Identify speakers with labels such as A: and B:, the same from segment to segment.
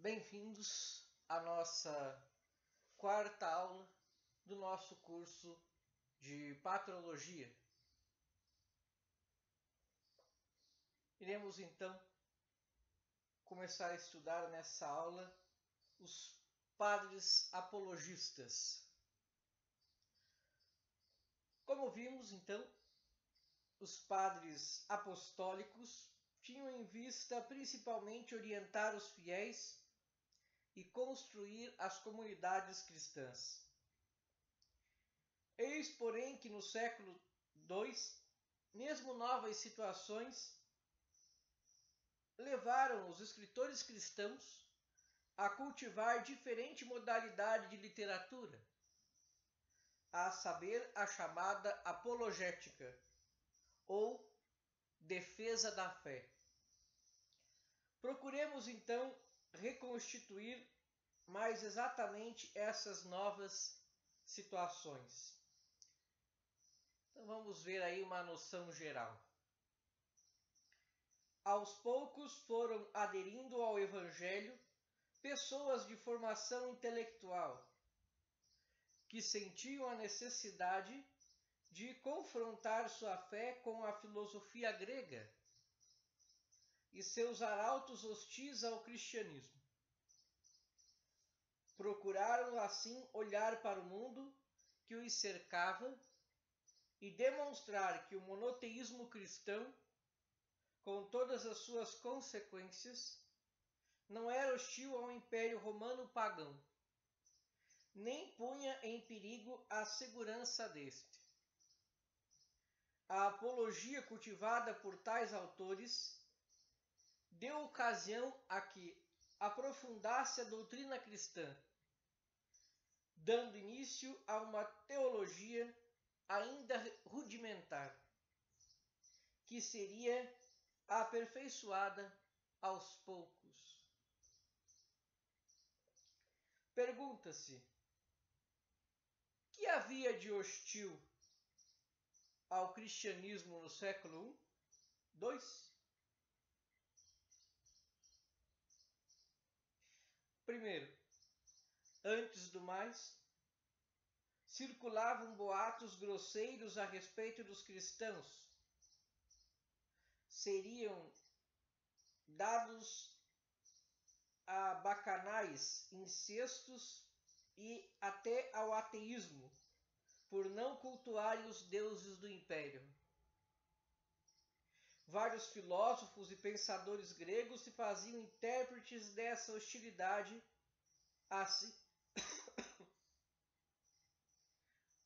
A: Bem-vindos à nossa quarta aula do nosso curso de Patrologia. Iremos então começar a estudar nessa aula os padres apologistas. Como vimos então, os padres apostólicos tinham em vista principalmente orientar os fiéis e construir as comunidades cristãs. Eis, porém, que no século II, mesmo novas situações levaram os escritores cristãos a cultivar diferente modalidade de literatura, a saber, a chamada apologética, ou defesa da fé. Procuremos então reconstituir mais exatamente essas novas situações. Então vamos ver aí uma noção geral. Aos poucos foram aderindo ao Evangelho pessoas de formação intelectual que sentiam a necessidade de confrontar sua fé com a filosofia grega e seus arautos hostis ao cristianismo. Procuraram assim olhar para o mundo que os cercava e demonstrar que o monoteísmo cristão, com todas as suas consequências, não era hostil ao Império Romano pagão, nem punha em perigo a segurança deste. A apologia cultivada por tais autores deu ocasião a que aprofundasse a doutrina cristã, dando início a uma teologia ainda rudimentar, que seria aperfeiçoada aos poucos. Pergunta-se: que havia de hostil ao cristianismo no século I? II? Primeiro, antes do mais, circulavam boatos grosseiros a respeito dos cristãos. Seriam dados a bacanais, incestos e até ao ateísmo, por não cultuarem os deuses do império. Vários filósofos e pensadores gregos se faziam intérpretes dessa hostilidade, assim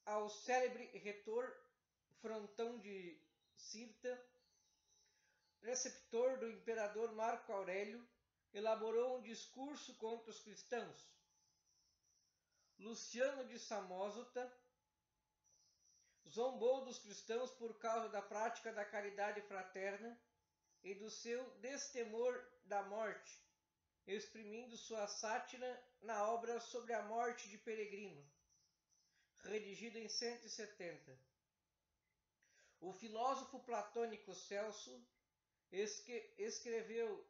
A: ao célebre retor Frontão de Cirta, preceptor do imperador Marco Aurélio, elaborou um discurso contra os cristãos. Luciano de Samósata zombou dos cristãos por causa da prática da caridade fraterna e do seu destemor da morte, exprimindo sua sátira na obra Sobre a Morte de Peregrino, redigida em 170. O filósofo platônico Celso escreveu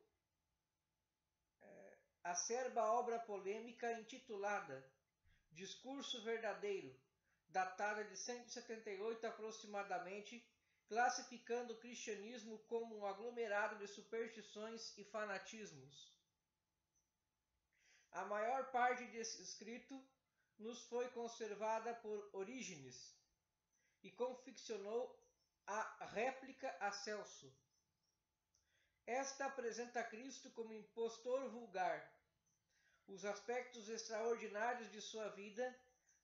A: acerba obra polêmica intitulada Discurso Verdadeiro, datada de 178 aproximadamente, classificando o cristianismo como um aglomerado de superstições e fanatismos. A maior parte desse escrito nos foi conservada por Orígenes e confeccionou a réplica a Celso. Esta apresenta Cristo como impostor vulgar. Os aspectos extraordinários de sua vida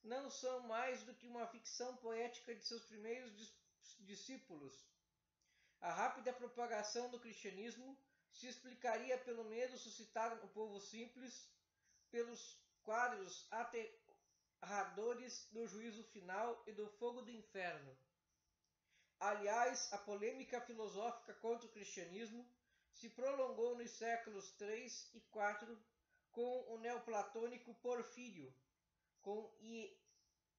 A: não são mais do que uma ficção poética de seus primeiros discípulos. A rápida propagação do cristianismo se explicaria pelo medo suscitado no povo simples pelos quadros aterradores do juízo final e do fogo do inferno. Aliás, a polêmica filosófica contra o cristianismo se prolongou nos séculos III e IV com o neoplatônico Porfírio, com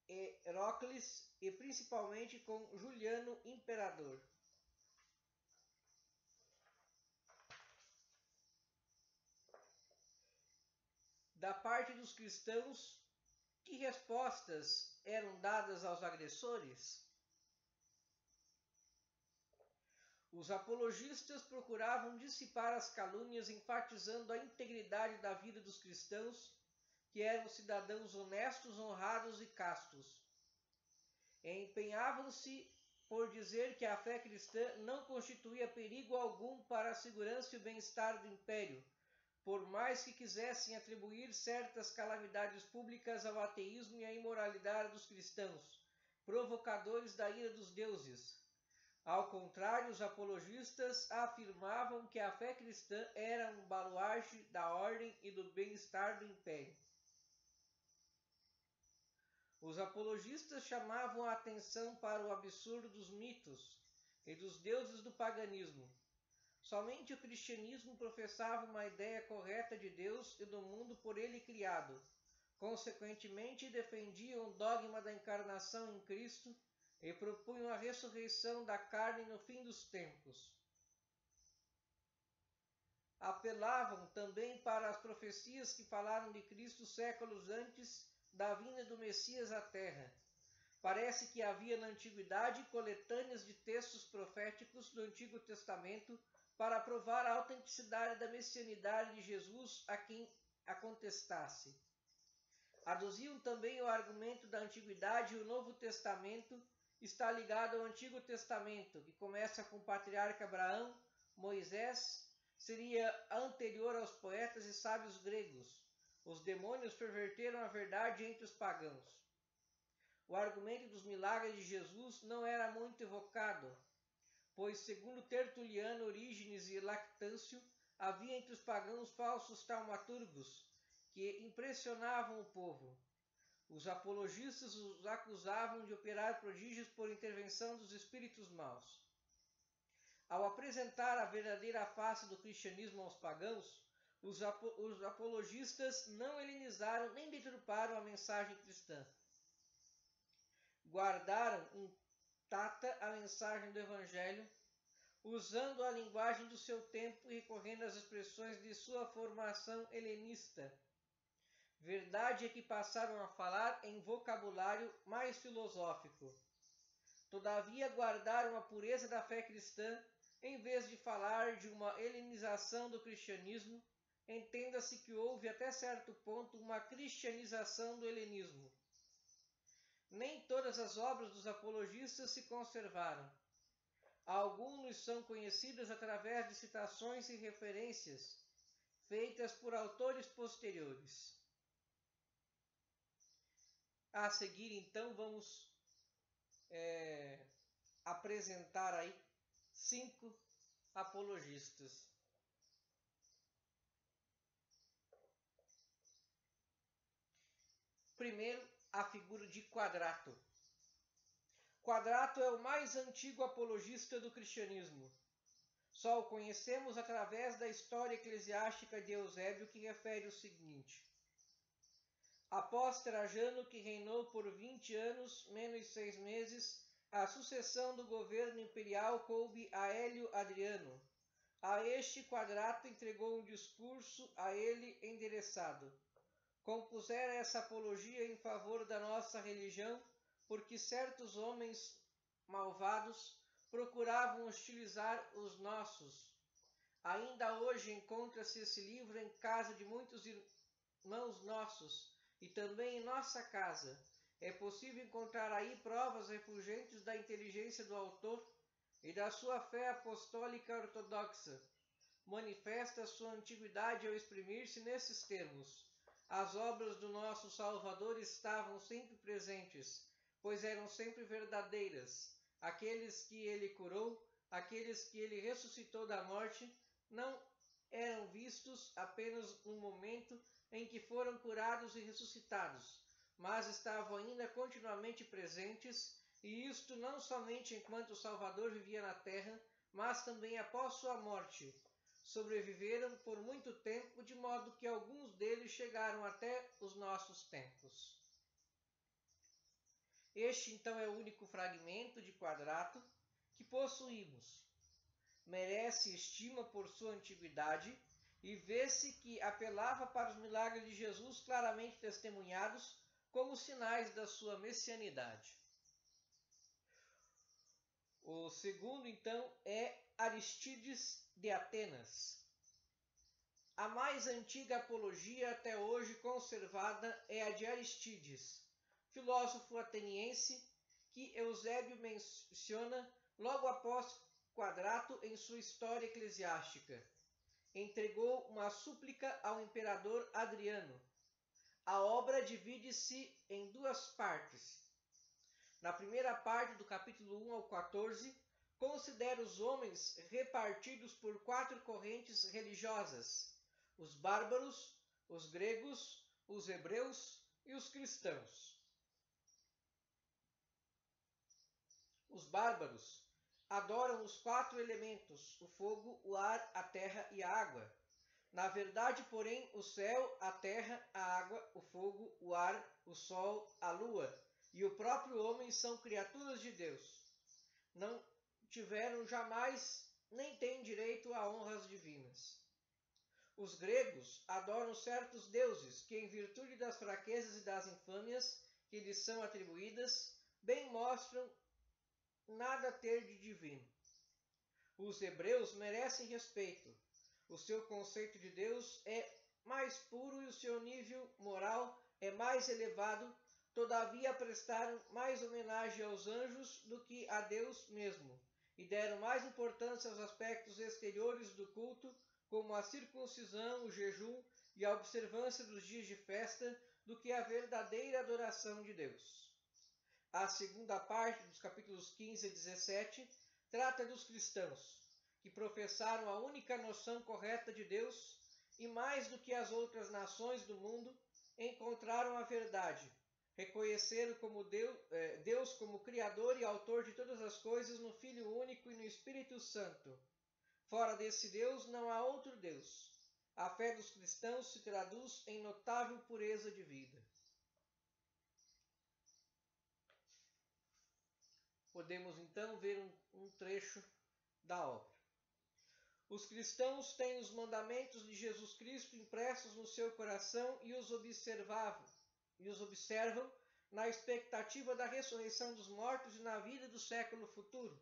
A: Hierocles e principalmente com Juliano Imperador. Da parte dos cristãos, que respostas eram dadas aos agressores? Os apologistas procuravam dissipar as calúnias, enfatizando a integridade da vida dos cristãos, que eram cidadãos honestos, honrados e castos. Empenhavam-se por dizer que a fé cristã não constituía perigo algum para a segurança e o bem-estar do império, por mais que quisessem atribuir certas calamidades públicas ao ateísmo e à imoralidade dos cristãos, provocadores da ira dos deuses. Ao contrário, os apologistas afirmavam que a fé cristã era um baluarte da ordem e do bem-estar do império. Os apologistas chamavam a atenção para o absurdo dos mitos e dos deuses do paganismo. Somente o cristianismo professava uma ideia correta de Deus e do mundo por ele criado. Consequentemente, defendiam o dogma da encarnação em Cristo e propunham a ressurreição da carne no fim dos tempos. Apelavam também para as profecias que falaram de Cristo séculos antes da vinda do Messias à Terra. Parece que havia na antiguidade coletâneas de textos proféticos do Antigo Testamento para provar a autenticidade da messianidade de Jesus a quem a contestasse. Aduziam também o argumento da antiguidade e o Novo Testamento está ligado ao Antigo Testamento, que começa com o patriarca Abraão. Moisés seria anterior aos poetas e sábios gregos. Os demônios perverteram a verdade entre os pagãos. O argumento dos milagres de Jesus não era muito evocado, pois, segundo Tertuliano, Orígenes e Lactâncio, havia entre os pagãos falsos taumaturgos que impressionavam o povo. Os apologistas os acusavam de operar prodígios por intervenção dos espíritos maus. Ao apresentar a verdadeira face do cristianismo aos pagãos, os apologistas não helenizaram nem deturparam a mensagem cristã. Guardaram intacta a mensagem do Evangelho, usando a linguagem do seu tempo e recorrendo às expressões de sua formação helenista. Verdade é que passaram a falar em vocabulário mais filosófico. Todavia guardaram a pureza da fé cristã, em vez de falar de uma helenização do cristianismo. Entenda-se que houve até certo ponto uma cristianização do helenismo. Nem todas as obras dos apologistas se conservaram. Alguns são conhecidos através de citações e referências feitas por autores posteriores. A seguir, então, vamos apresentar aí 5 apologistas. Primeiro, a figura de Quadrato. Quadrato é o mais antigo apologista do cristianismo. Só o conhecemos através da história eclesiástica de Eusébio, que refere o seguinte: após Trajano, que reinou por 20 anos, menos 6 meses, a sucessão do governo imperial coube a Hélio Adriano. A este Quadrato entregou um discurso a ele endereçado. Compusera essa apologia em favor da nossa religião, porque certos homens malvados procuravam hostilizar os nossos. Ainda hoje encontra-se esse livro em casa de muitos irmãos nossos, e também em nossa casa. É possível encontrar aí provas refulgentes da inteligência do autor e da sua fé apostólica ortodoxa. Manifesta sua antiguidade ao exprimir-se nesses termos: as obras do nosso Salvador estavam sempre presentes, pois eram sempre verdadeiras. Aqueles que ele curou, aqueles que ele ressuscitou da morte, não eram vistos apenas no momento em que foram curados e ressuscitados, mas estavam ainda continuamente presentes, e isto não somente enquanto o Salvador vivia na terra, mas também após sua morte. Sobreviveram por muito tempo, de modo que alguns deles chegaram até os nossos tempos. Este, então, é o único fragmento de Quadrato que possuímos. Merece estima por sua antiguidade e vê-se que apelava para os milagres de Jesus claramente testemunhados como sinais da sua messianidade. O segundo, então, é Arístides de Atenas. A mais antiga apologia até hoje conservada é a de Arístides, filósofo ateniense, que Eusébio menciona logo após Quadrato em sua História Eclesiástica. Entregou uma súplica ao imperador Adriano. A obra divide-se em duas partes. Na primeira parte, do capítulo 1 ao 14, considera os homens repartidos por 4 correntes religiosas: os bárbaros, os gregos, os hebreus e os cristãos. Os bárbaros adoram os 4 elementos: o fogo, o ar, a terra e a água. Na verdade, porém, o céu, a terra, a água, o fogo, o ar, o sol, a lua e o próprio homem são criaturas de Deus. Não tiveram jamais nem têm direito a honras divinas. Os gregos adoram certos deuses que, em virtude das fraquezas e das infâmias que lhes são atribuídas, bem mostram nada ter de divino. Os hebreus merecem respeito. O seu conceito de Deus é mais puro e o seu nível moral é mais elevado. Todavia prestaram mais homenagem aos anjos do que a Deus mesmo, e deram mais importância aos aspectos exteriores do culto, como a circuncisão, o jejum e a observância dos dias de festa, do que a verdadeira adoração de Deus. A segunda parte, dos capítulos 15 a 17, trata dos cristãos, que professaram a única noção correta de Deus e, mais do que as outras nações do mundo, encontraram a verdade. Reconheceram como Deus como Criador e Autor de todas as coisas no Filho único e no Espírito Santo. Fora desse Deus não há outro Deus. A fé dos cristãos se traduz em notável pureza de vida. Podemos então ver um trecho da obra. Os cristãos têm os mandamentos de Jesus Cristo impressos no seu coração e os observam na expectativa da ressurreição dos mortos e na vida do século futuro.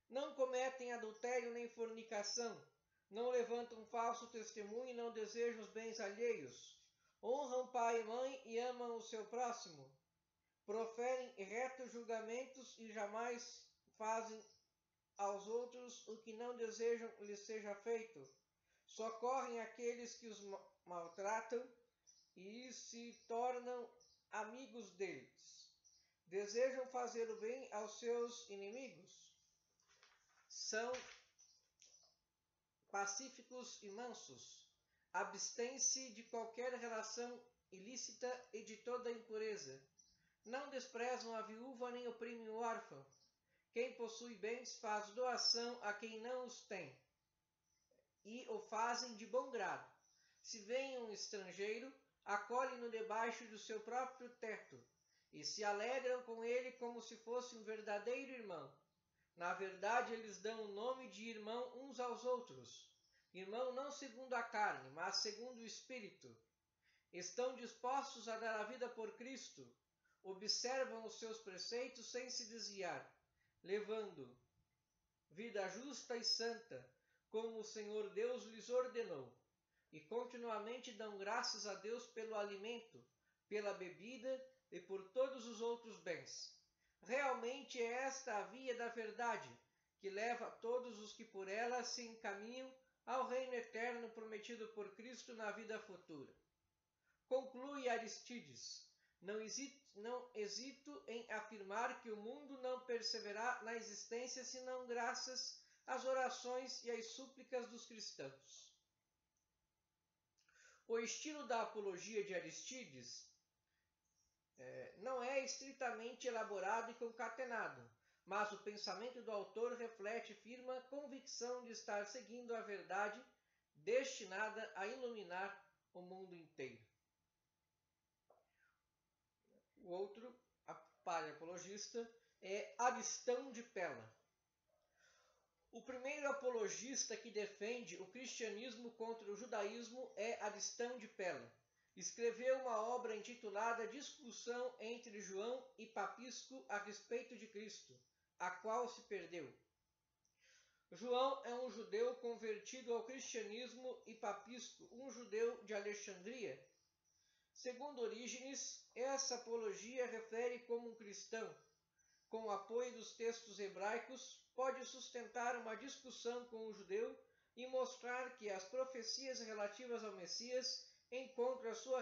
A: Não cometem adultério nem fornicação, não levantam falso testemunho e não desejam os bens alheios. Honram pai e mãe e amam o seu próximo. Proferem retos julgamentos e jamais fazem aos outros o que não desejam lhes seja feito. Socorrem aqueles que os maltratam e se tornam amigos deles. Desejam fazer o bem aos seus inimigos. São pacíficos e mansos. Abstêm-se de qualquer relação ilícita e de toda impureza. Não desprezam a viúva nem oprimem o órfão. Quem possui bens faz doação a quem não os tem, e o fazem de bom grado. Se vem um estrangeiro, acolhem-no debaixo do seu próprio teto, e se alegram com ele como se fosse um verdadeiro irmão. Na verdade, eles dão o nome de irmão uns aos outros. Irmão não segundo a carne, mas segundo o Espírito. Estão dispostos a dar a vida por Cristo. Observam os seus preceitos sem se desviar, levando vida justa e santa, como o Senhor Deus lhes ordenou, e continuamente dão graças a Deus pelo alimento, pela bebida e por todos os outros bens. Realmente é esta a via da verdade, que leva todos os que por ela se encaminham ao reino eterno prometido por Cristo na vida futura. Conclui Arístides: não hesito em afirmar que o mundo não perseverará na existência senão graças às orações e às súplicas dos cristãos. O estilo da apologia de Arístides não é estritamente elaborado e concatenado, mas o pensamento do autor reflete firme convicção de estar seguindo a verdade destinada a iluminar o mundo inteiro. O outro apologista é Aristão de Pela. O primeiro apologista que defende o cristianismo contra o judaísmo é Aristão de Pella. Escreveu uma obra intitulada Discussão entre João e Papisco a respeito de Cristo, a qual se perdeu. João é um judeu convertido ao cristianismo e Papisco, um judeu de Alexandria. Segundo Orígenes, essa apologia refere como um cristão, com o apoio dos textos hebraicos, pode sustentar uma discussão com o judeu e mostrar que as profecias relativas ao Messias encontram a sua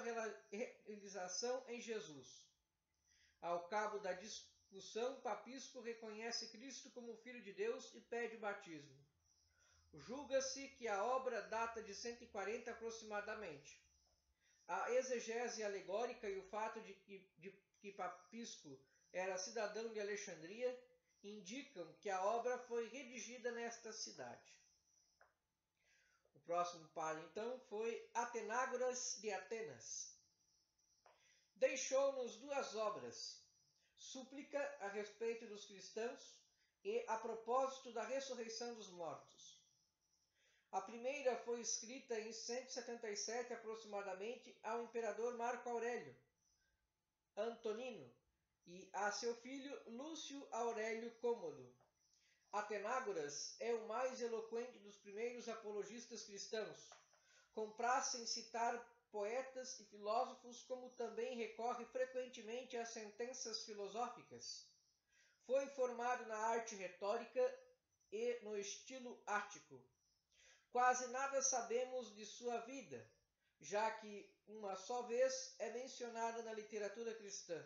A: realização em Jesus. Ao cabo da discussão, Papisco reconhece Cristo como Filho de Deus e pede o batismo. Julga-se que a obra data de 140 aproximadamente. A exegese alegórica e o fato de que Papisco era cidadão de Alexandria indicam que a obra foi redigida nesta cidade. O próximo padre, então, foi Atenágoras de Atenas. Deixou-nos duas obras, Súplica a respeito dos cristãos e a propósito da ressurreição dos mortos. A primeira foi escrita em 177 aproximadamente ao imperador Marco Aurélio Antonino e a seu filho Lúcio Aurélio Cômodo. Atenágoras é o mais eloquente dos primeiros apologistas cristãos. Compraz em citar poetas e filósofos, como também recorre frequentemente às sentenças filosóficas. Foi formado na arte retórica e no estilo ático. Quase nada sabemos de sua vida, já que uma só vez é mencionada na literatura cristã.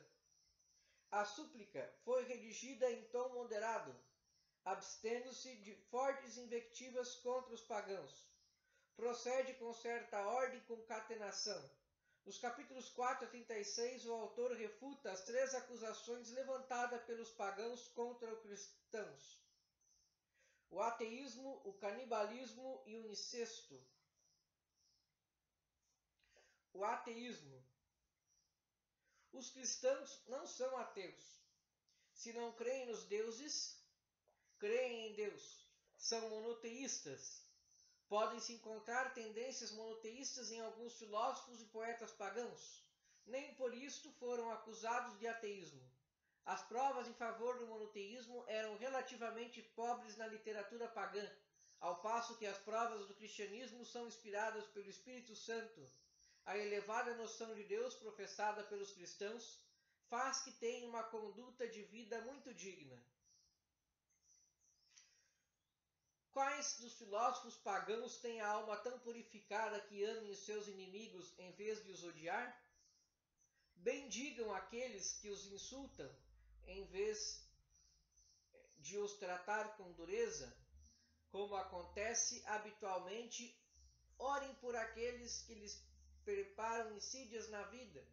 A: A súplica foi redigida em tom moderado, abstendo-se de fortes invectivas contra os pagãos. Procede com certa ordem e concatenação. Nos capítulos 4 a 36, o autor refuta as três acusações levantadas pelos pagãos contra os cristãos: o ateísmo, o canibalismo e o incesto. O ateísmo. Os cristãos não são ateus. Se não creem nos deuses, creem em Deus. São monoteístas. Podem-se encontrar tendências monoteístas em alguns filósofos e poetas pagãos. Nem por isto foram acusados de ateísmo. As provas em favor do monoteísmo eram relativamente pobres na literatura pagã, ao passo que as provas do cristianismo são inspiradas pelo Espírito Santo. A elevada noção de Deus professada pelos cristãos faz que tenham uma conduta de vida muito digna. Quais dos filósofos pagãos têm a alma tão purificada que amem os seus inimigos em vez de os odiar? Bendigam aqueles que os insultam em vez de os tratar com dureza, como acontece habitualmente. Orem por aqueles que lhes preparam insídias na vida.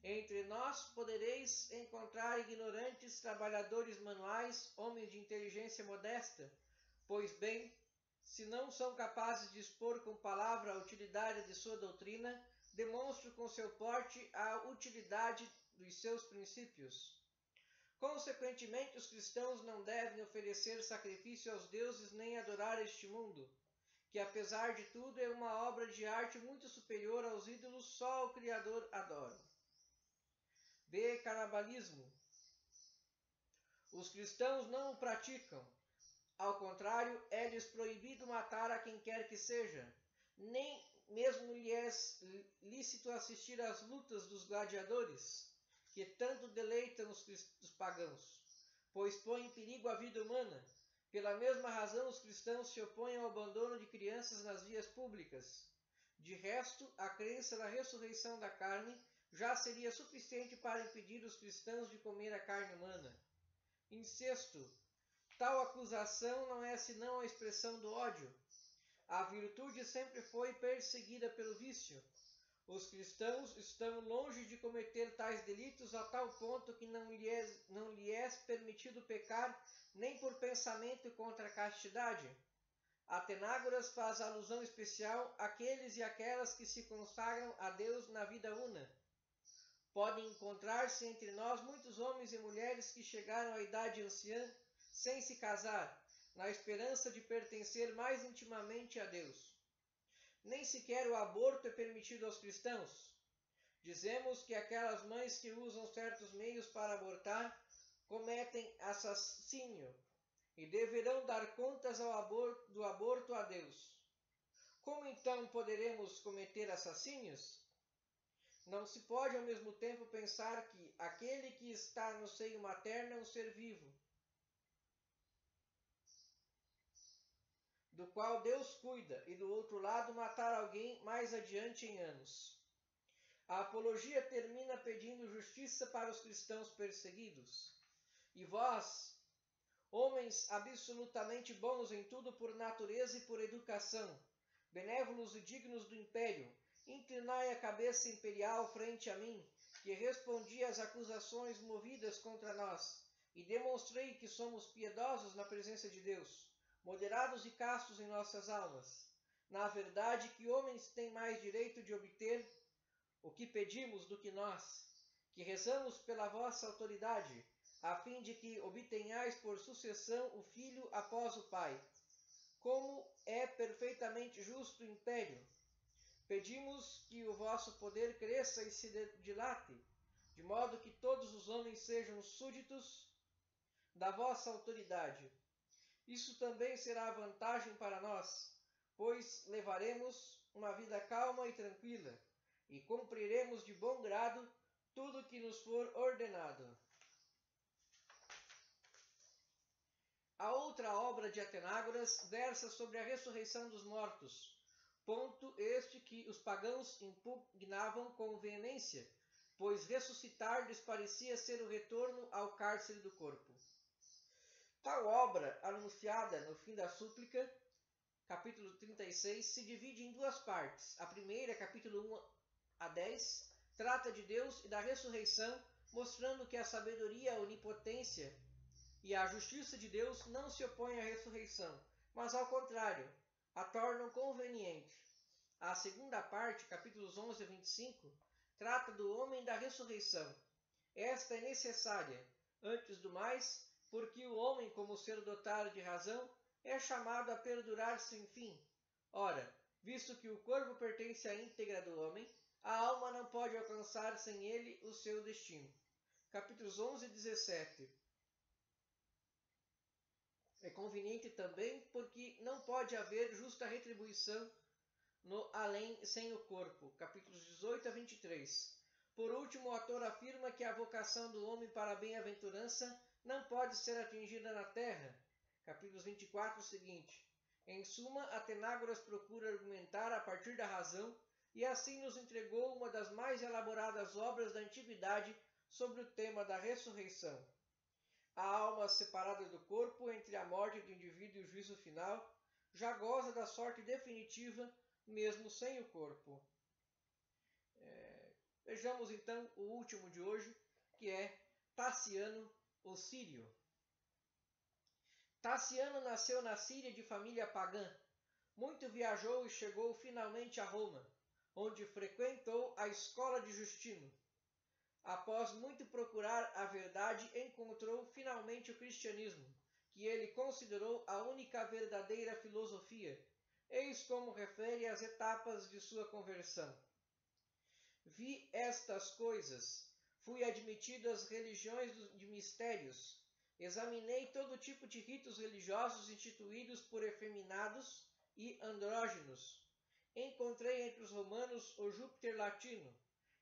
A: Entre nós podereis encontrar ignorantes, trabalhadores manuais, homens de inteligência modesta. Pois bem, se não são capazes de expor com palavra a utilidade de sua doutrina, demonstrem com seu porte a utilidade dos seus princípios. Consequentemente, os cristãos não devem oferecer sacrifício aos deuses nem adorar este mundo, que apesar de tudo é uma obra de arte muito superior aos ídolos, só o Criador adora. B. Canibalismo. Os cristãos não o praticam. Ao contrário, é-lhes proibido matar a quem quer que seja. Nem mesmo lhe é lícito assistir às lutas dos gladiadores, que tanto deleitam os pagãos, pois põe em perigo a vida humana. Pela mesma razão, os cristãos se opõem ao abandono de crianças nas vias públicas. De resto, a crença na ressurreição da carne já seria suficiente para impedir os cristãos de comer a carne humana. Incesto. Tal acusação não é senão a expressão do ódio. A virtude sempre foi perseguida pelo vício. Os cristãos estão longe de cometer tais delitos a tal ponto que não lhe é permitido pecar nem por pensamento contra a castidade. Atenágoras faz alusão especial àqueles e aquelas que se consagram a Deus na vida una. Podem encontrar-se entre nós muitos homens e mulheres que chegaram à idade anciã sem se casar, na esperança de pertencer mais intimamente a Deus. Nem sequer o aborto é permitido aos cristãos. Dizemos que aquelas mães que usam certos meios para abortar cometem assassínio e deverão dar contas do aborto a Deus. Como então poderemos cometer assassínios? Não se pode ao mesmo tempo pensar que aquele que está no seio materno é um ser vivo, do qual Deus cuida, e do outro lado matar alguém mais adiante em anos. A apologia termina pedindo justiça para os cristãos perseguidos. E vós, homens absolutamente bons em tudo por natureza e por educação, benévolos e dignos do império, inclinai a cabeça imperial frente a mim, que respondi às acusações movidas contra nós, e demonstrei que somos piedosos na presença de Deus, moderados e castos em nossas almas. Na verdade, que homens têm mais direito de obter o que pedimos do que nós, que rezamos pela vossa autoridade, a fim de que obtenhais por sucessão o filho após o pai. Como é perfeitamente justo o império, pedimos que o vosso poder cresça e se dilate, de modo que todos os homens sejam súditos da vossa autoridade. Isso também será vantagem para nós, pois levaremos uma vida calma e tranquila, e cumpriremos de bom grado tudo o que nos for ordenado. A outra obra de Atenágoras versa sobre a ressurreição dos mortos, ponto este que os pagãos impugnavam com veemência, pois ressuscitar lhes parecia ser o retorno ao cárcere do corpo. Tal obra, anunciada no fim da súplica, capítulo 36, se divide em duas partes. A primeira, capítulo 1 a 10, trata de Deus e da ressurreição, mostrando que a sabedoria, a onipotência e a justiça de Deus não se opõem à ressurreição, mas ao contrário, a tornam conveniente. A segunda parte, capítulos 11 a 25, trata do homem da ressurreição. Esta é necessária, antes do mais, porque o homem, como ser dotado de razão, é chamado a perdurar sem fim. Ora, visto que o corpo pertence à íntegra do homem, a alma não pode alcançar sem ele o seu destino. Capítulos 11 e 17. É conveniente também porque não pode haver justa retribuição no além sem o corpo. Capítulos 18 a 23. Por último, o autor afirma que a vocação do homem para a bem-aventurança não pode ser atingida na terra. Capítulos 24 e seguinte. Em suma, Atenágoras procura argumentar a partir da razão e assim nos entregou uma das mais elaboradas obras da antiguidade sobre o tema da ressurreição. A alma separada do corpo entre a morte do indivíduo e o juízo final já goza da sorte definitiva, mesmo sem o corpo. Vejamos então o último de hoje, que é Tassiano, o sírio. Tassiano nasceu na Síria de família pagã. Muito viajou e chegou finalmente a Roma, onde frequentou a escola de Justino. Após muito procurar a verdade, encontrou finalmente o cristianismo, que ele considerou a única verdadeira filosofia. Eis como refere as etapas de sua conversão. Vi estas coisas, fui admitido às religiões de mistérios, examinei todo tipo de ritos religiosos instituídos por efeminados e andrógenos. Encontrei entre os romanos o Júpiter latino,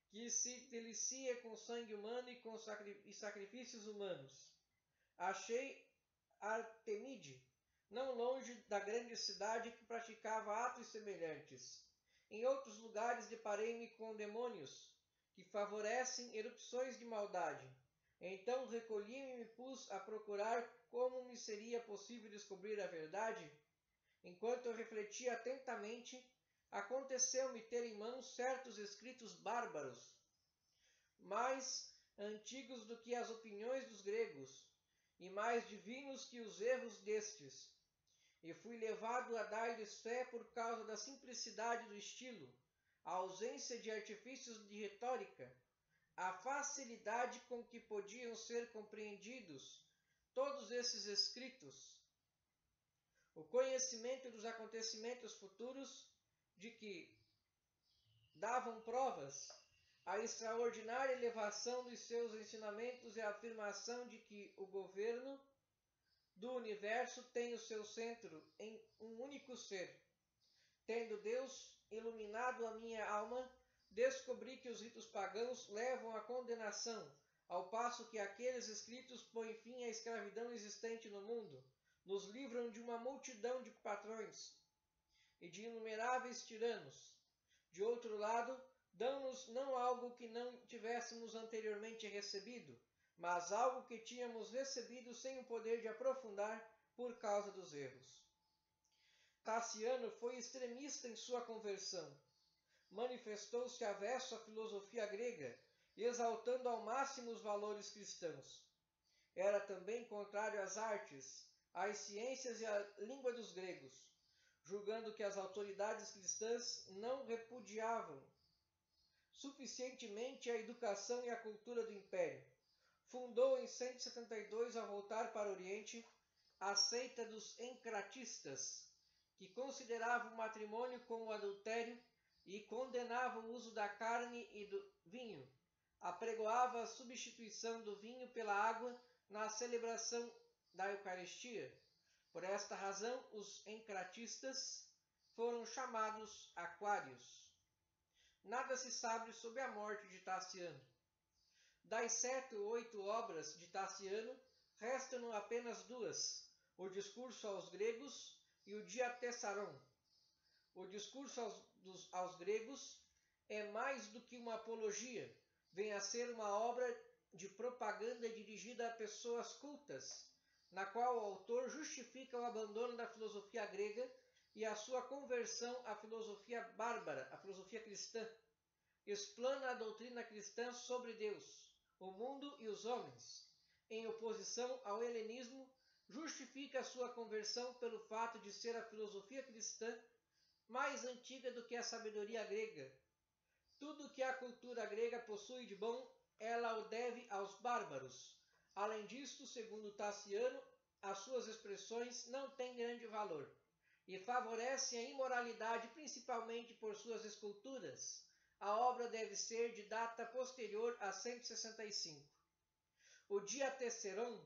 A: que se delicia com sangue humano e com sacrifícios humanos. Achei Artemide, não longe da grande cidade, que praticava atos semelhantes. Em outros lugares deparei-me com demônios, que favorecem erupções de maldade. Então recolhi-me e me pus a procurar como me seria possível descobrir a verdade. Enquanto eu refletia atentamente, aconteceu-me ter em mãos certos escritos bárbaros, mais antigos do que as opiniões dos gregos, e mais divinos que os erros destes, e fui levado a dar-lhes fé por causa da simplicidade do estilo, a ausência de artifícios de retórica, a facilidade com que podiam ser compreendidos todos esses escritos. o conhecimento dos acontecimentos futuros de que davam provas, a extraordinária elevação dos seus ensinamentos e a afirmação de que o governo do universo tem o seu centro em um único ser. Tendo Deus iluminado a minha alma, descobri que os ritos pagãos levam à condenação, ao passo que aqueles escritos põem fim à escravidão existente no mundo, nos livram de uma multidão de patrões e de inumeráveis tiranos. De outro lado, dão-nos não algo que não tivéssemos anteriormente recebido, mas algo que tínhamos recebido sem o poder de aprofundar por causa dos erros. Tassiano foi extremista em sua conversão. Manifestou-se avesso à filosofia grega, exaltando ao máximo os valores cristãos. Era também contrário às artes, às ciências e à língua dos gregos, julgando que as autoridades cristãs não repudiavam suficientemente a educação e a cultura do império. Fundou em 172, ao voltar para o Oriente, a seita dos encratistas, que consideravam o matrimônio como adultério e condenavam o uso da carne e do vinho. Apregoava a substituição do vinho pela água na celebração da Eucaristia. Por esta razão, os encratistas foram chamados aquários. Nada se sabe sobre a morte de Tassiano. Das 7 ou 8 obras de Tassiano, restam apenas 2, o Discurso aos Gregos e o Diatessaron. O Discurso aos Gregos é mais do que uma apologia, vem a ser uma obra de propaganda dirigida a pessoas cultas, na qual o autor justifica o abandono da filosofia grega e a sua conversão à filosofia bárbara, à filosofia cristã. Explana a doutrina cristã sobre Deus, o mundo e os homens. Em oposição ao helenismo, justifica a sua conversão pelo fato de ser a filosofia cristã mais antiga do que a sabedoria grega. Tudo que a cultura grega possui de bom, ela o deve aos bárbaros. Além disto, segundo Tassiano, as suas expressões não têm grande valor e favorecem a imoralidade principalmente por suas esculturas. A obra deve ser de data posterior a 165. O Diatessaron,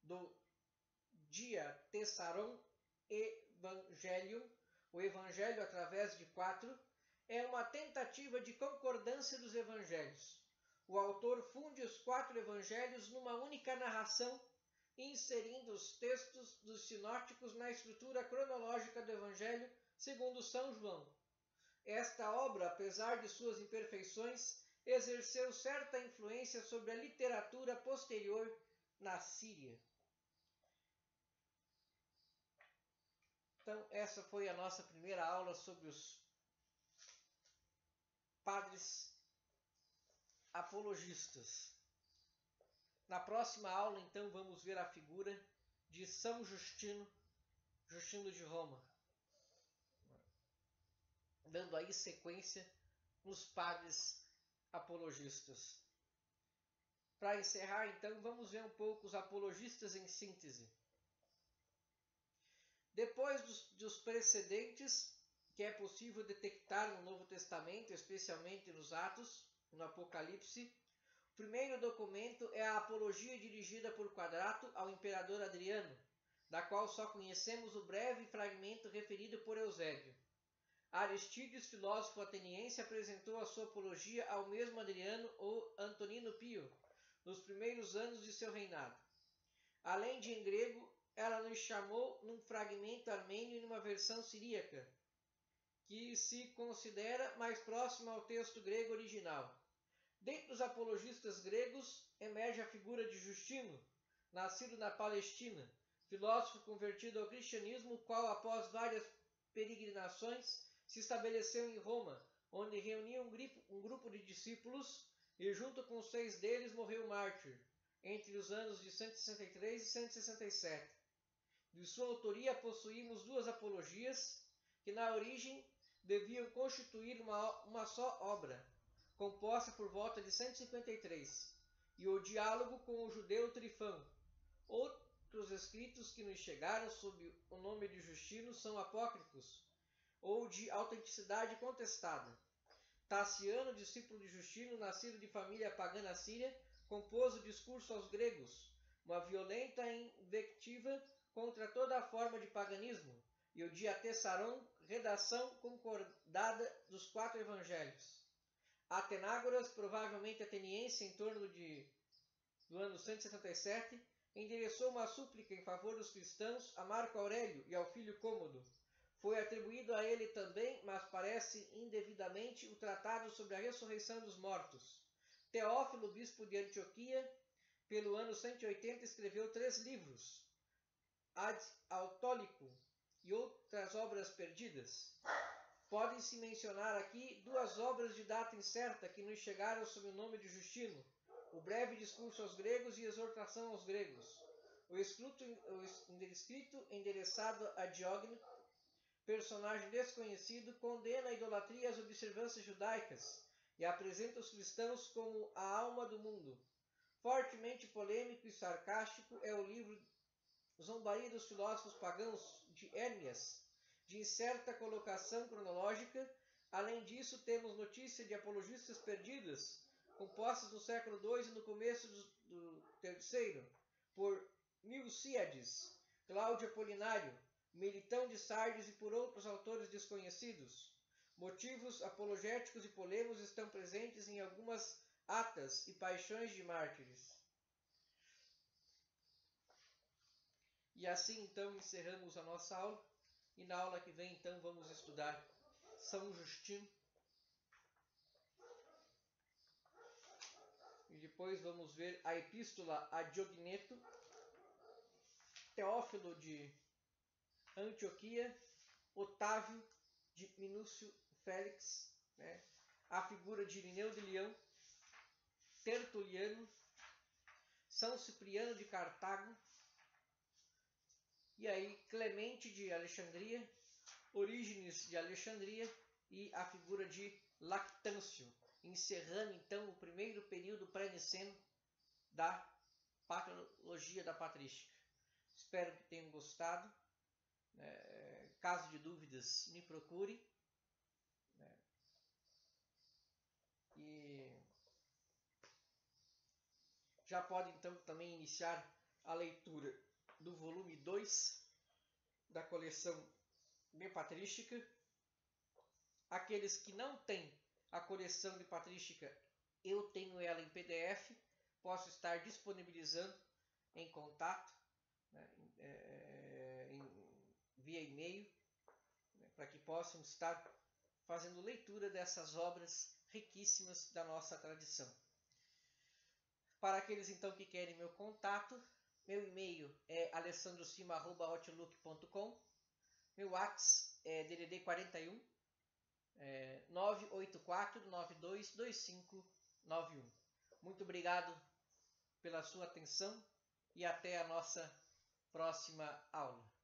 A: do Diatessaron Evangelium, o Evangelho através de 4, é uma tentativa de concordância dos evangelhos. O autor funde os 4 evangelhos numa única narração, inserindo os textos dos sinóticos na estrutura cronológica do evangelho segundo São João. Esta obra, apesar de suas imperfeições, exerceu certa influência sobre a literatura posterior na Síria. Então, essa foi a nossa primeira aula sobre os padres apologistas. Na próxima aula, então, vamos ver a figura de São Justino, Justino de Roma, dando aí sequência nos padres apologistas. Para encerrar, então, vamos ver um pouco os apologistas em síntese. Depois dos precedentes que é possível detectar no Novo Testamento, especialmente nos Atos, no Apocalipse, o primeiro documento é a Apologia dirigida por Quadrato ao imperador Adriano, da qual só conhecemos o breve fragmento referido por Eusébio. Aristídeos, filósofo ateniense, apresentou a sua apologia ao mesmo Adriano ou Antonino Pio, nos primeiros anos de seu reinado. Além de em grego, ela nos chamou num fragmento armênio e numa versão siríaca, que se considera mais próxima ao texto grego original. Dentre os apologistas gregos, emerge a figura de Justino, nascido na Palestina, filósofo convertido ao cristianismo, o qual, após várias peregrinações, se estabeleceu em Roma, onde reuniu um grupo de discípulos e, junto com 6 deles, morreu mártir, entre os anos de 163 e 167. De sua autoria possuímos 2 apologias, que na origem deviam constituir uma só obra, composta por volta de 153, e o diálogo com o judeu Trifão. Outros escritos que nos chegaram sob o nome de Justino são apócrifos ou de autenticidade contestada. Taciano, discípulo de Justino, nascido de família pagã na Síria, compôs o discurso aos gregos, uma violenta invectiva contra toda a forma de paganismo, e o Diatessaron, redação concordada dos 4 evangelhos. Atenágoras, provavelmente ateniense em torno do ano 177, endereçou uma súplica em favor dos cristãos a Marco Aurélio e ao filho Cômodo. Foi atribuído a ele também, mas parece indevidamente, o tratado sobre a ressurreição dos mortos. Teófilo, bispo de Antioquia, pelo ano 180, escreveu 3 livros, Ad Autólico e outras obras perdidas. Podem-se mencionar aqui 2 obras de data incerta que nos chegaram sob o nome de Justino: o breve discurso aos gregos e exortação aos gregos. O escrito endereçado a Diógenes, personagem desconhecido, condena a idolatria e as observâncias judaicas e apresenta os cristãos como a alma do mundo. Fortemente polêmico e sarcástico é o livro Zombaria dos Filósofos Pagãos, de Hermias, de incerta colocação cronológica. Além disso, temos notícia de apologistas perdidas, compostas no século II e no começo do III, por Milcíades, Cláudio Apolinário, Melitão de Sardes e por outros autores desconhecidos. Motivos apologéticos e polêmicos estão presentes em algumas atas e paixões de mártires. E assim então encerramos a nossa aula, e na aula que vem então vamos estudar São Justino, e depois vamos ver a Epístola a Diogneto, Teófilo de Antioquia, Otávio de Minúcio Félix, a figura de Irineu de Leão, Tertuliano, São Cipriano de Cartago, e aí Clemente de Alexandria, Orígenes de Alexandria e a figura de Lactâncio, encerrando então o primeiro período pré-niceno da patrologia da patrística. Espero que tenham gostado. Caso de dúvidas, me procure. E já pode então também iniciar a leitura do volume 2 da coleção de patrística. Aqueles que não têm a coleção de patrística, eu tenho ela em PDF, posso estar disponibilizando em contato, via e-mail, para que possam estar fazendo leitura dessas obras riquíssimas da nossa tradição. Para aqueles então que querem meu contato, meu e-mail é alessandrocima@outlook.com, meu WhatsApp é DDD 41 984922591. Muito obrigado pela sua atenção e até a nossa próxima aula.